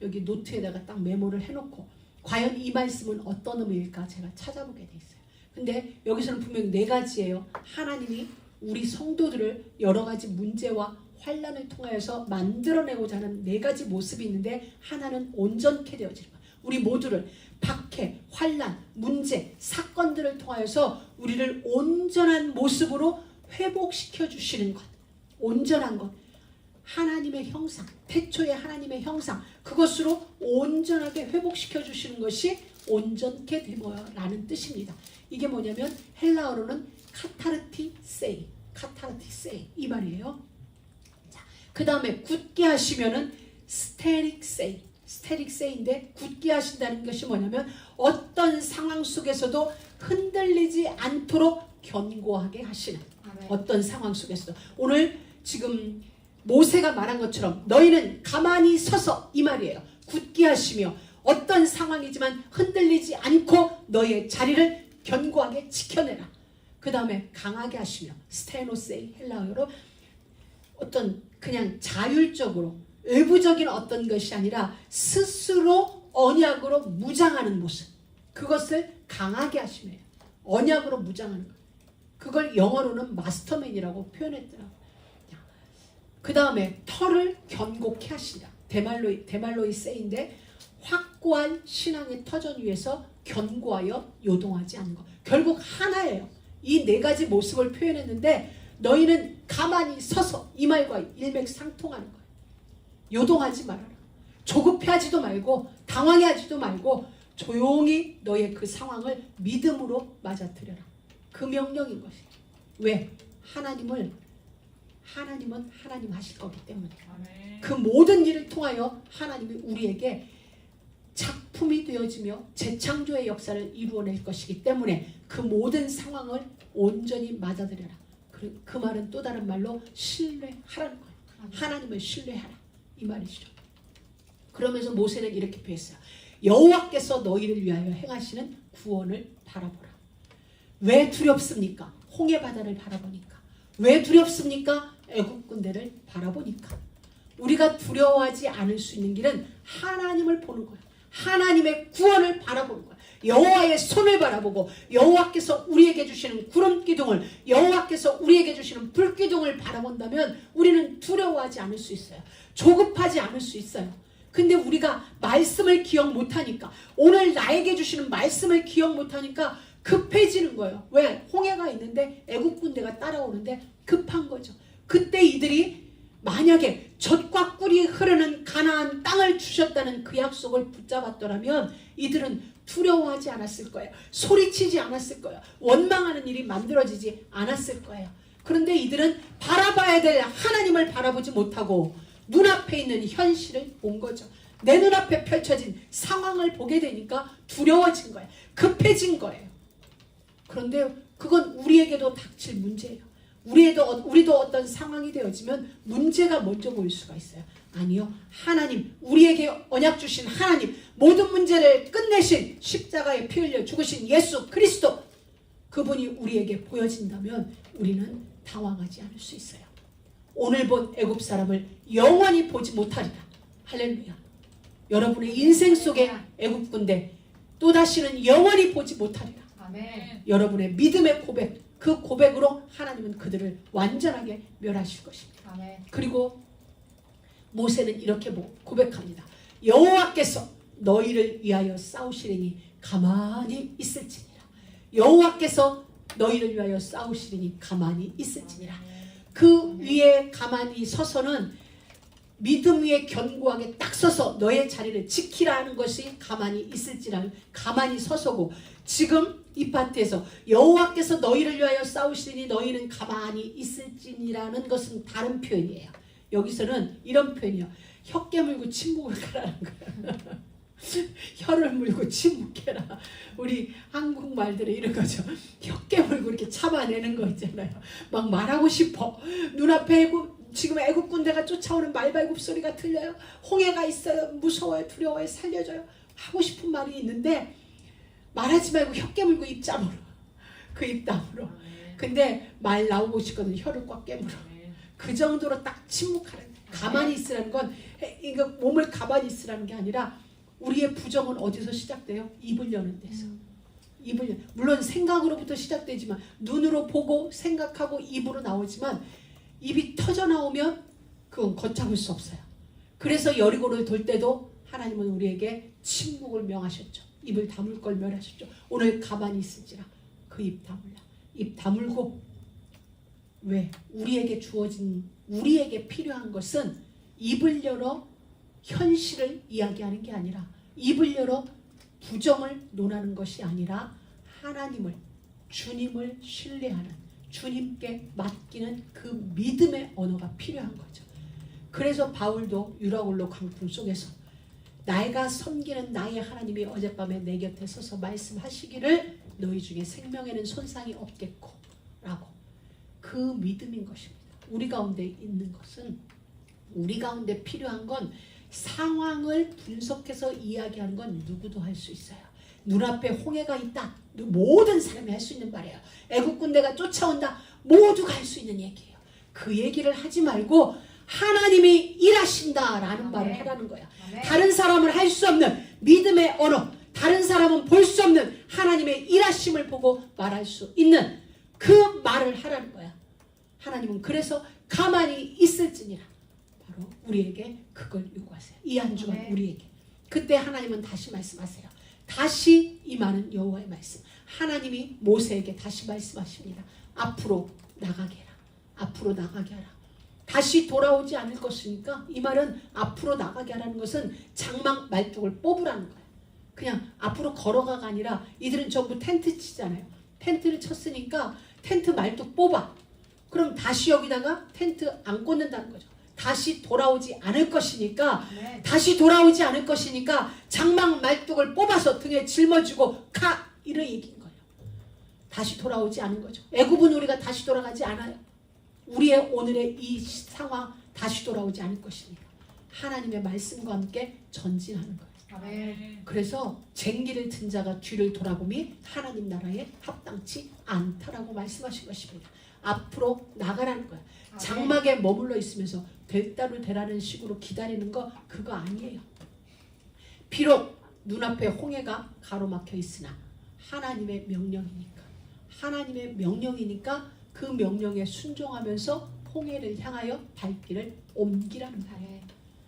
여기 노트에다가 딱 메모를 해놓고 과연 이 말씀은 어떤 의미일까 제가 찾아보게 돼 있어요. 근데 여기서는 분명 4가지예요. 하나님이 우리 성도들을 여러 가지 문제와 환난을 통하여서 만들어내고자 하는 4가지 모습이 있는데 하나는 온전케 되어지는 거예요. 우리 모두를 박해, 환난, 문제, 사건들을 통하여서 우리를 온전한 모습으로 회복시켜 주시는 것, 온전한 것, 하나님의 형상, 태초의 하나님의 형상, 그것으로 온전하게 회복시켜 주시는 것이 온전케 되어라는 뜻입니다. 이게 뭐냐면 헬라어로는 카타르티세이 이 말이에요. 그 다음에 굳게 하시면은 스테릭세인데 굳게 하신다는 것이 뭐냐면 어떤 상황 속에서도 흔들리지 않도록 견고하게 하시는, 어떤 상황 속에서도. 오늘 지금 모세가 말한 것처럼 너희는 가만히 서서, 이 말이에요. 굳게 하시며 어떤 상황이지만 흔들리지 않고 너희의 자리를 견고하게 지켜내라. 그 다음에 강하게 하시며, 스테노세이, 헬라어로 어떤 그냥 자율적으로 외부적인 어떤 것이 아니라 스스로 언약으로 무장하는 모습, 그것을 강하게 하시며 언약으로 무장하는 것, 그걸 영어로는 마스터맨이라고 표현했더라고요. 그 다음에 털을 견고케 하시라. 데말로이 세인데 확고한 신앙의 터전 위에서 견고하여 요동하지 않는 것. 결국 하나예요. 이 네 가지 모습을 표현했는데 너희는 가만히 서서, 이 말과 일맥상통하는 거예요. 요동하지 말아라. 조급해하지도 말고 당황해하지도 말고 조용히 너의 그 상황을 믿음으로 맞아들여라. 그 명령인 것이에요. 왜? 하나님은 하나님 하실 거기 때문에. 그 모든 일을 통하여 하나님이 우리에게 작품이 되어지며 재창조의 역사를 이루어낼 것이기 때문에 그 모든 상황을 온전히 맞아들여라. 그 말은 또 다른 말로 신뢰하라는 거예요. 하나님을 신뢰하라, 이 말이죠. 그러면서 모세는 이렇게 표했어요. 여호와께서 너희를 위하여 행하시는 구원을 바라보라. 왜 두렵습니까? 홍해 바다를 바라보니까. 왜 두렵습니까? 애국 군대를 바라보니까. 우리가 두려워하지 않을 수 있는 길은 하나님을 보는 거예요. 하나님의 구원을 바라보는 거예요. 여호와의 손을 바라보고 여호와께서 우리에게 주시는 구름 기둥을, 여호와께서 우리에게 주시는 불 기둥을 바라본다면 우리는 두려워하지 않을 수 있어요. 조급하지 않을 수 있어요. 근데 우리가 말씀을 기억 못하니까, 오늘 나에게 주시는 말씀을 기억 못하니까 급해지는 거예요. 왜? 홍해가 있는데 애국 군대가 따라오는데 급한 거죠. 그때 이들이 만약에 젖과 꿀이 흐르는 가나안 땅을 주셨다는 그 약속을 붙잡았더라면 이들은 두려워하지 않았을 거예요. 소리치지 않았을 거예요. 원망하는 일이 만들어지지 않았을 거예요. 그런데 이들은 바라봐야 될 하나님을 바라보지 못하고 눈앞에 있는 현실을 본 거죠. 내 눈앞에 펼쳐진 상황을 보게 되니까 두려워진 거예요. 급해진 거예요. 그런데 그건 우리에게도 닥칠 문제예요. 우리도 어떤 상황이 되어지면 문제가 먼저 보일 수가 있어요. 아니요. 하나님, 우리에게 언약 주신 하나님, 모든 문제를 끝내신 십자가에 피 흘려 죽으신 예수 그리스도, 그분이 우리에게 보여진다면 우리는 당황하지 않을 수 있어요. 오늘 본 애굽 사람을 영원히 보지 못하리라. 할렐루야. 여러분의 인생 속에 애굽 군대 또다시는 영원히 보지 못하리라. 아멘. 여러분의 믿음의 고백, 그 고백으로 하나님은 그들을 완전하게 멸하실 것입니다. 아멘. 그리고 모세는 이렇게 고백합니다. 여호와께서 너희를 위하여 싸우시리니 가만히 있을지니라. 여호와께서 너희를 위하여 싸우시리니 가만히 있을지니라. 그 위에 가만히 서서는 믿음 위에 견고하게 딱 서서 너의 자리를 지키라는 것이 가만히 있을지라, 가만히 서서고, 지금 이 파트에서 여호와께서 너희를 위하여 싸우시니 너희는 가만히 있을지니라는 것은 다른 표현이에요. 여기서는 이런 표현이에요. 혀 깨물고 침묵을 하라는 거예요. 혀를 물고 침묵해라. 우리 한국말들은 이런 거죠. 혀 깨물고 이렇게 참아내는 거 있잖아요. 막 말하고 싶어. 눈앞에 지금 애국 군대가 쫓아오는 말발굽 소리가 들려요. 홍해가 있어요. 무서워요. 두려워요. 살려줘요. 하고 싶은 말이 있는데 말하지 말고 혀 깨물고 입 다물어. 그 입 다물어. 근데 말 나오고 싶거든. 혀를 꽉 깨물어. 그 정도로 딱 침묵하라는, 가만히 있으라는 건 이거 몸을 가만히 있으라는 게 아니라 우리의 부정은 어디서 시작돼요? 입을 여는 데서. 물론 생각으로부터 시작되지만, 눈으로 보고 생각하고 입으로 나오지만 입이 터져 나오면 그건 걷잡을 수 없어요. 그래서 여리고를 돌 때도 하나님은 우리에게 침묵을 명하셨죠. 입을 다물 걸 멸하셨죠. 오늘 가만히 있을지라. 그 입 다물라. 입 다물고. 왜? 우리에게 주어진, 우리에게 필요한 것은 입을 열어 현실을 이야기하는 게 아니라, 입을 열어 부정을 논하는 것이 아니라 하나님을, 주님을 신뢰하는, 주님께 맡기는 그 믿음의 언어가 필요한 거죠. 그래서 바울도 유라굴로 강풍 속에서 내가 섬기는 나의 하나님이 어젯밤에 내 곁에 서서 말씀하시기를 너희 중에 생명에는 손상이 없겠고 라고. 그 믿음인 것입니다. 우리 가운데 있는 것은, 우리 가운데 필요한 건 상황을 분석해서 이야기하는 건 누구도 할 수 있어요. 눈앞에 홍해가 있다. 모든 사람이 할 수 있는 말이에요. 애국 군대가 쫓아온다. 모두가 할 수 있는 얘기예요. 그 얘기를 하지 말고 하나님이 일하신다라는 말을 하라는 거야. 다른 사람은 할 수 없는 믿음의 언어, 다른 사람은 볼 수 없는 하나님의 일하심을 보고 말할 수 있는 그 말을 하라는 거야. 하나님은 그래서 가만히 있을지니라. 바로 우리에게 그걸 요구하세요. 이 한 주간 우리에게. 그때 하나님은 다시 말씀하세요. 다시 임하는 여호와의 말씀. 하나님이 모세에게 다시 말씀하십니다. 앞으로 나가게 해라. 앞으로 나가게 하라. 다시 돌아오지 않을 것이니까, 이 말은 앞으로 나가게 하라는 것은 장막 말뚝을 뽑으라는 거예요. 그냥 앞으로 걸어가가 아니라 이들은 전부 텐트 치잖아요. 텐트를 쳤으니까 텐트 말뚝 뽑아. 그럼 다시 여기다가 텐트 안 꽂는다는 거죠. 다시 돌아오지 않을 것이니까, 다시 돌아오지 않을 것이니까 장막 말뚝을 뽑아서 등에 짊어지고 가, 이런 얘기인 거예요. 다시 돌아오지 않은 거죠. 애굽은 우리가 다시 돌아가지 않아요. 우리의 오늘의 이 상황 다시 돌아오지 않을 것이니까 하나님의 말씀과 함께 전진하는 거예요. 아멘. 그래서 쟁기를 든 자가 뒤를 돌아보니 하나님 나라에 합당치 않다라고 말씀하신 것입니다. 앞으로 나가라는 거야. 아멘. 장막에 머물러 있으면서 될 대로 되라는 식으로 기다리는 거, 그거 아니에요. 비록 눈앞에 홍해가 가로막혀 있으나 하나님의 명령이니까, 하나님의 명령이니까 그 명령에 순종하면서 홍해를 향하여 발길을 옮기라는 거예요.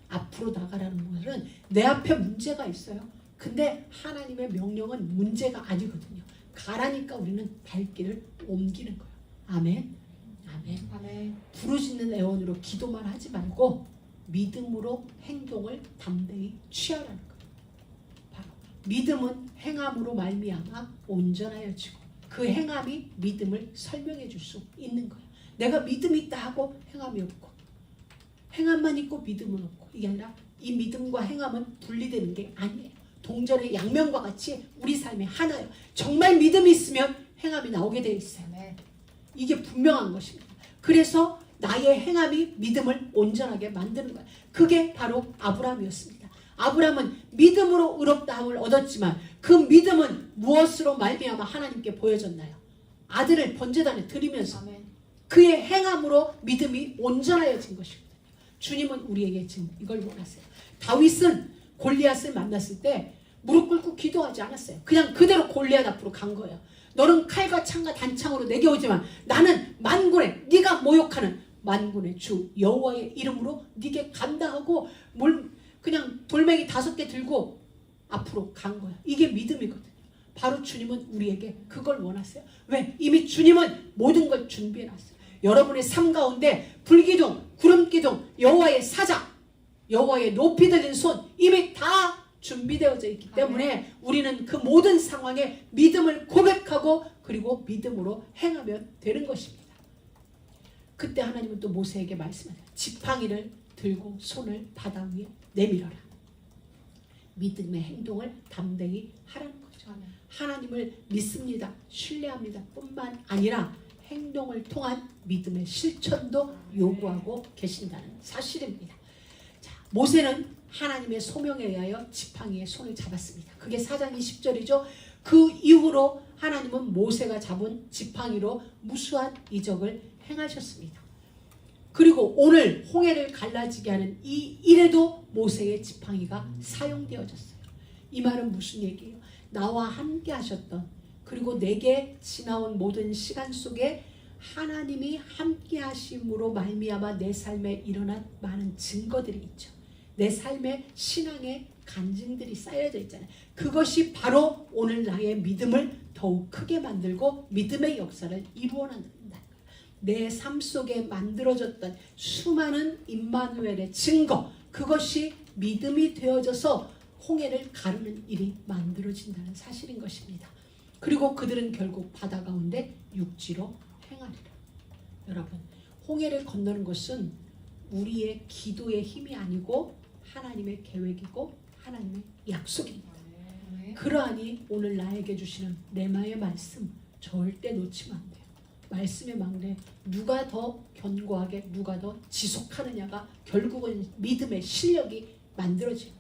앞으로 나가라는 것은 내 앞에 문제가 있어요. 근데 하나님의 명령은 문제가 아니거든요. 가라니까 우리는 발길을 옮기는 거예요. 아멘. 아멘. 아멘. 부르짖는 애원으로 기도만 하지 말고 믿음으로 행동을 담대히 취하라는 거예요. 바로 믿음은 행함으로 말미암아 온전하여지고, 그 행함이 믿음을 설명해 줄 수 있는 거예요. 내가 믿음이 있다 하고 행함이 없고, 행함만 있고 믿음은 없고, 이게 아니라 이 믿음과 행함은 분리되는 게 아니에요. 동전의 양면과 같이 우리 삶이 하나예요. 정말 믿음이 있으면 행함이 나오게 되어 있어요. 이게 분명한 것입니다. 그래서 나의 행함이 믿음을 온전하게 만드는 거예요. 그게 바로 아브라함이었습니다. 아브라함은 믿음으로 의롭다함을 얻었지만 그 믿음은 무엇으로 말미암아 하나님께 보여졌나요? 아들을 번제단에 드리면서. 아멘. 그의 행함으로 믿음이 온전하여진 것이거든요. 주님은 우리에게 지금 이걸 원하세요. 다윗은 골리앗을 만났을 때 무릎 꿇고 기도하지 않았어요. 그냥 그대로 골리앗 앞으로 간 거예요. 너는 칼과 창과 단창으로 내게 오지만 나는 만군의, 네가 모욕하는 만군의 주 여호와의 이름으로 네게 간다 하고 그냥 돌멩이 5개 들고 앞으로 간 거야. 이게 믿음이거든요. 바로 주님은 우리에게 그걸 원하세요. 왜? 이미 주님은 모든 걸 준비해놨어요. 여러분의 삶 가운데 불기둥, 구름기둥, 여호와의 사자, 여호와의 높이 들린 손 이미 다 준비되어져 있기 때문에 우리는 그 모든 상황에 믿음을 고백하고 그리고 믿음으로 행하면 되는 것입니다. 그때 하나님은 또 모세에게 말씀하세요. 지팡이를 들고 손을 바다 위에 내밀어라. 믿음의 행동을 담대히 하라는 거죠. 하나님을 믿습니다, 신뢰합니다 뿐만 아니라 행동을 통한 믿음의 실천도 요구하고 계신다는 사실입니다. 자, 모세는 하나님의 소명에 의하여 지팡이에 손을 잡았습니다. 그게 4장 20절이죠. 그 이후로 하나님은 모세가 잡은 지팡이로 무수한 이적을 행하셨습니다. 그리고 오늘 홍해를 갈라지게 하는 이 일에도 모세의 지팡이가 사용되어졌어요. 이 말은 무슨 얘기예요? 나와 함께 하셨던, 그리고 내게 지나온 모든 시간 속에 하나님이 함께 하심으로 말미암아 내 삶에 일어난 많은 증거들이 있죠. 내 삶의 신앙의 간증들이 쌓여져 있잖아요. 그것이 바로 오늘 나의 믿음을 더욱 크게 만들고 믿음의 역사를 이루어낸다. 내 삶 속에 만들어졌던 수많은 임마누엘의 증거, 그것이 믿음이 되어져서 홍해를 가르는 일이 만들어진다는 사실인 것입니다. 그리고 그들은 결국 바다 가운데 육지로 행하리라. 여러분, 홍해를 건너는 것은 우리의 기도의 힘이 아니고 하나님의 계획이고 하나님의 약속입니다. 그러하니 오늘 나에게 주시는 레마의 말씀 절대 놓치면 안 돼요. 말씀의 망대 누가 더 견고하게 누가 더 지속하느냐가 결국은 믿음의 실력이 만들어져요.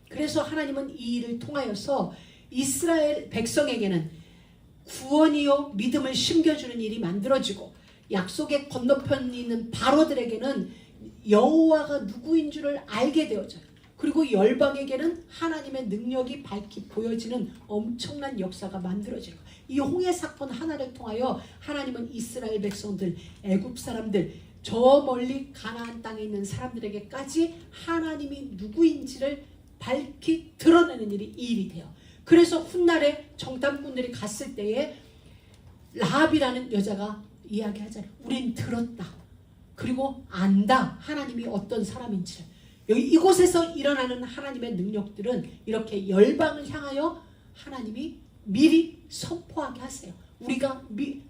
그래서 하나님은 이 일을 통하여서 이스라엘 백성에게는 구원이요 믿음을 심겨주는 일이 만들어지고 약속의 건너편에 있는 바로들에게는 여호와가 누구인 줄을 알게 되어져요. 그리고 열방에게는 하나님의 능력이 밝히 보여지는 엄청난 역사가 만들어지는 거예요. 이 홍해 사건 하나를 통하여 하나님은 이스라엘 백성들, 애굽 사람들, 저 멀리 가나안 땅에 있는 사람들에게까지 하나님이 누구인지를 밝히 드러내는 일이 이 일이 돼요. 그래서 훗날에 정탐꾼들이 갔을 때에 라합이라는 여자가 이야기하잖아요. 우린 들었다. 그리고 안다. 하나님이 어떤 사람인지를. 여기 이곳에서 일어나는 하나님의 능력들은 이렇게 열방을 향하여 하나님이 미리 선포하게 하세요. 우리가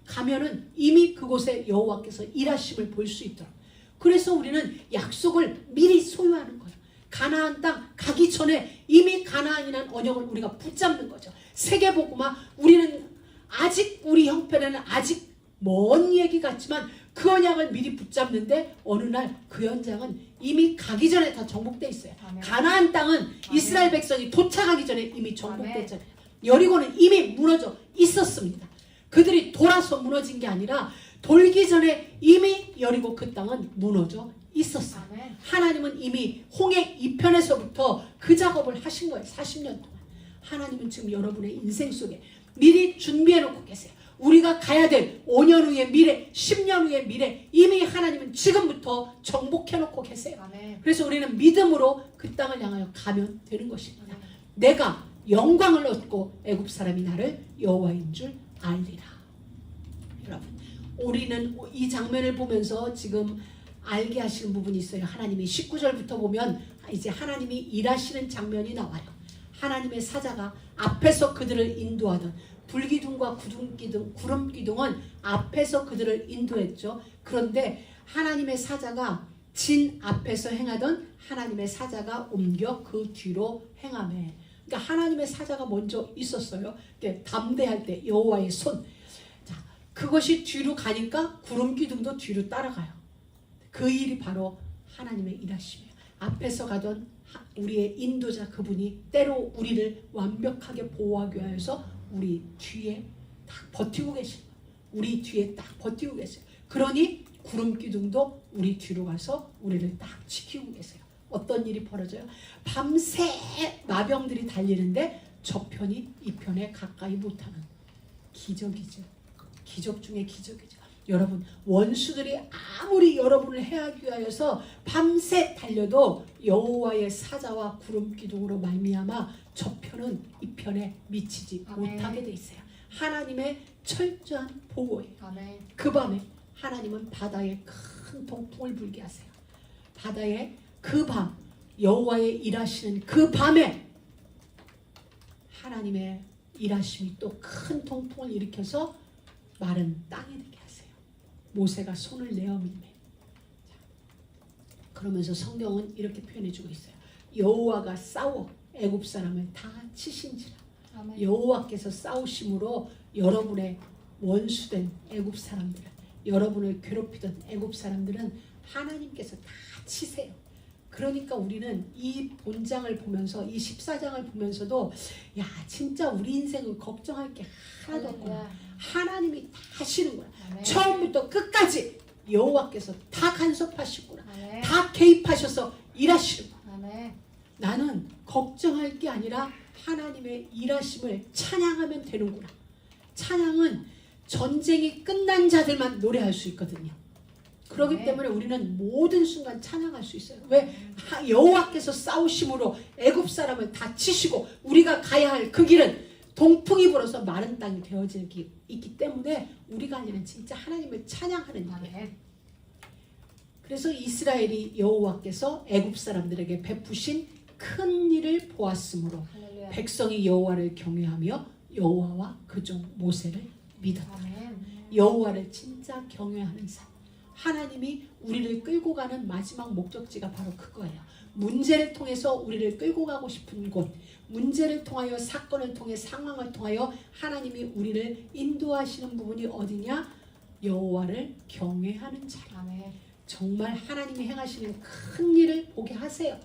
가면은 이미 그곳에 여호와께서 일하심을 볼 수 있도록. 그래서 우리는 약속을 미리 소유하는 거예요. 가나안 땅 가기 전에 이미 가나안이라는 언약을 우리가 붙잡는 거죠. 세계복음화 우리는 아직 우리 형편에는 아직 먼 얘기 같지만 그 언약을 미리 붙잡는데 어느 날 그 현장은 이미 가기 전에 다 정복돼 있어요. 아멘. 가나안 땅은 이스라엘 백성이 도착하기 전에 이미 정복됐잖아요. 여리고는 이미 무너져 있었습니다. 그들이 돌아서 무너진 게 아니라 돌기 전에 이미 여리고 그 땅은 무너져 있었어요. 아멘. 하나님은 이미 홍해 이편에서부터 그 작업을 하신 거예요. 40년 동안. 하나님은 지금 여러분의 인생 속에 미리 준비해 놓고 계세요. 우리가 가야 될 5년 후의 미래, 10년 후의 미래 이미 하나님은 지금부터 정복해 놓고 계세요. 아멘. 그래서 우리는 믿음으로 그 땅을 향하여 가면 되는 것입니다. 아멘. 내가 영광을 얻고 애굽 사람이 나를 여호와인 줄 알리라. 여러분, 우리는 이 장면을 보면서 지금 알게 하시는 부분이 있어요. 하나님이 19절부터 보면 이제 하나님이 일하시는 장면이 나와요. 하나님의 사자가 앞에서 그들을 인도하던 불기둥과 구름기둥은 앞에서 그들을 인도했죠. 그런데 하나님의 사자가 진 앞에서 행하던 하나님의 사자가 옮겨 그 뒤로 행하매. 그러니까 하나님의 사자가 먼저 있었어요. 담대할 때 여호와의 손. 자, 그것이 뒤로 가니까 구름기둥도 뒤로 따라가요. 그 일이 바로 하나님의 일하심이에요. 앞에서 가던 우리의 인도자 그분이 때로 우리를 완벽하게 보호하기 위해서 우리 뒤에 딱 버티고 계세요. 우리 뒤에 딱 버티고 계세요. 그러니 구름기둥도 우리 뒤로 가서 우리를 딱 지키고 계세요. 어떤 일이 벌어져요? 밤새 마병들이 달리는데 저편이 이편에 가까이 못하는 기적이죠. 기적 중에 기적이죠. 여러분, 원수들이 아무리 여러분을 해하기 위하여서 밤새 달려도 여호와의 사자와 구름기둥으로 말미암아 저편은 이편에 미치지 아멘. 못하게 돼 있어요. 하나님의 철저한 보호예요. 아멘. 그 밤에 하나님은 바다에 큰 동풍을 불게 하세요. 바다에 그 밤 여호와의 일하시는 그 밤에 하나님의 일하심이 또 큰 동풍을 일으켜서 마른 땅에 되게 하세요. 모세가 손을 내어 밀매. 그러면서 성경은 이렇게 표현해주고 있어요. 여호와가 싸워 애굽 사람을 다 치신지라. 아멘. 여호와께서 싸우심으로 여러분의 원수된 애굽 사람들은, 여러분을 괴롭히던 애굽 사람들은 하나님께서 다 치세요. 그러니까 우리는 이 본장을 보면서, 이 14장을 보면서도 야, 진짜 우리 인생은 걱정할 게 하나도 없구나. 하나님이 다 하시는 거야. 아멘. 처음부터 끝까지 여호와께서 다 간섭하시구나. 아멘. 다 개입하셔서 일하시는 거야. 아멘. 나는 걱정할 게 아니라 하나님의 일하심을 찬양하면 되는구나. 찬양은 전쟁이 끝난 자들만 노래할 수 있거든요. 그렇기 네. 때문에 우리는 모든 순간 찬양할 수 있어요. 왜? 여호와께서 싸우심으로 애굽 사람을 다 치시고 우리가 가야 할 그 길은 동풍이 불어서 마른 땅이 되어지는 길이 있기 때문에 우리가 할 일은 진짜 하나님을 찬양하는 일이에요. 그래서 이스라엘이 여호와께서 애굽 사람들에게 베푸신 큰 일을 보았으므로 할렐루야. 백성이 여호와를 경외하며 여호와와 그종 모세를 믿었다. 여호와를 진짜 경외하는 삶. 하나님이 우리를 끌고 가는 마지막 목적지가 바로 그거예요. 문제를 통해서 우리를 끌고 가고 싶은 곳, 문제를 통하여 사건을 통해 상황을 통하여 하나님이 우리를 인도하시는 부분이 어디냐? 여호와를 경외하는 자리. 아멘. 정말 하나님이 행하시는 큰 일을 보게 하세요.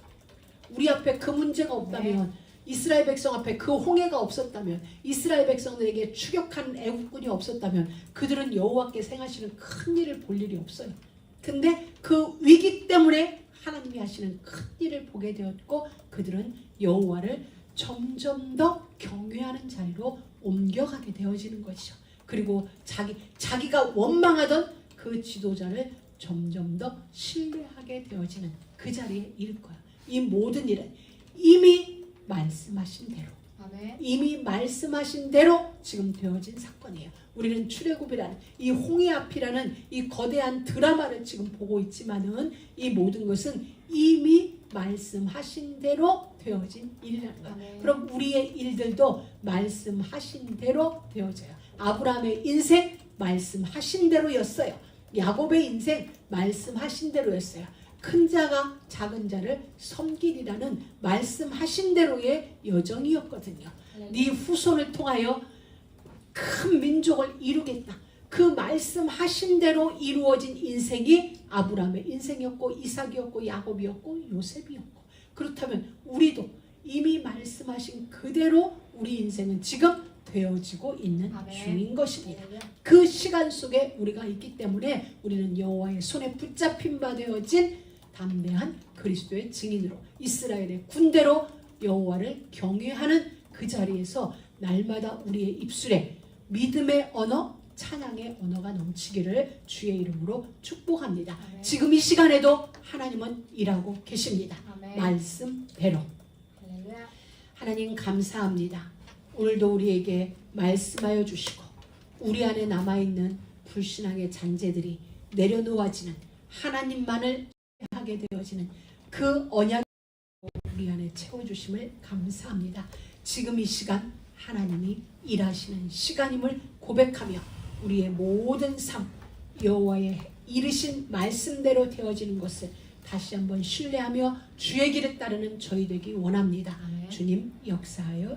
우리 앞에 그 문제가 없다면, 이스라엘 백성 앞에 그 홍해가 없었다면, 이스라엘 백성들에게 추격하는 애국군이 없었다면 그들은 여호와께 행하시는 큰 일을 볼 일이 없어요. 근데 그 위기 때문에 하나님이 하시는 큰 일을 보게 되었고 그들은 여호와를 점점 더 경외하는 자리로 옮겨가게 되어지는 것이죠. 그리고 자기가 원망하던 그 지도자를 점점 더 신뢰하게 되어지는 그 자리에 이를 거야. 이 모든 일은 이미 말씀하신 대로, 아멘. 이미 말씀하신 대로 지금 되어진 사건이에요. 우리는 출애굽이라는 이 홍해 앞이라는 이 거대한 드라마를 지금 보고 있지만은 이 모든 것은 이미 말씀하신 대로 되어진 일이라는 거예요. 아멘. 그럼 우리의 일들도 말씀하신 대로 되어져요. 아브라함의 인생 말씀하신 대로였어요. 야곱의 인생 말씀하신 대로였어요. 큰 자가 작은 자를 섬기리라는 말씀하신 대로의 여정이었거든요. 네 후손을 통하여 큰 민족을 이루겠다. 그 말씀하신 대로 이루어진 인생이 아브라함의 인생이었고 이삭이었고 야곱이었고 요셉이었고, 그렇다면 우리도 이미 말씀하신 그대로 우리 인생은 지금 되어지고 있는 아멘. 중인 것입니다. 할렐루야. 그 시간 속에 우리가 있기 때문에 우리는 여호와의 손에 붙잡힌 바 되어진 담대한 그리스도의 증인으로 이스라엘의 군대로 여호와를 경외하는 그 자리에서 날마다 우리의 입술에 믿음의 언어, 찬양의 언어가 넘치기를 주의 이름으로 축복합니다. 아멘. 지금 이 시간에도 하나님은 일하고 계십니다. 아멘. 말씀대로. 할렐루야. 하나님 감사합니다. 오늘도 우리에게 말씀하여 주시고 우리 안에 남아있는 불신앙의 잔재들이 내려놓아지는, 하나님만을 하게 되어지는 그 언약 우리 안에 채워주심을 감사합니다. 지금 이 시간 하나님이 일하시는 시간임을 고백하며 우리의 모든 삶 여호와의 이르신 말씀대로 되어지는 것을 다시 한번 신뢰하며 주의 길을 따르는 저희 되기 원합니다. 아멘. 주님 역사하여